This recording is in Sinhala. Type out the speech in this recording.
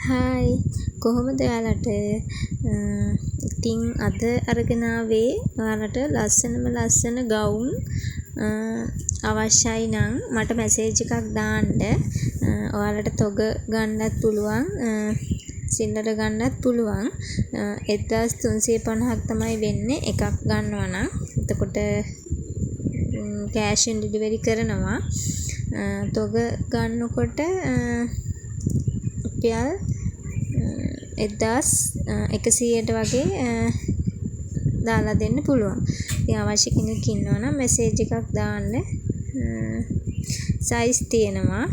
හායි කොහොමද ඔයාලට ඉතින් අද අරගෙන ආවේ ඔයාලට ලස්සන ගවුම් අවශ්‍යයි නම් මට මැසේජ් එකක් දාන්න ඔයාලට තොග ගන්නත් පුළුවන් සිල්ලර ගන්නත් පුළුවන් 1350ක් තමයි වෙන්නේ එකක් ගන්නවා නම් එතකොට කෑෂ් ඔන් ඩෙලිවරි කරනවා තොග ගන්නකොට රුපියල් 1100ට වගේ දාලා දෙන්න පුළුවන්. ඉතින් අවශ්‍ය කෙනෙක් ඉන්නවා නම් මැසේජ් එකක් දාන්න. සයිස් තියෙනවා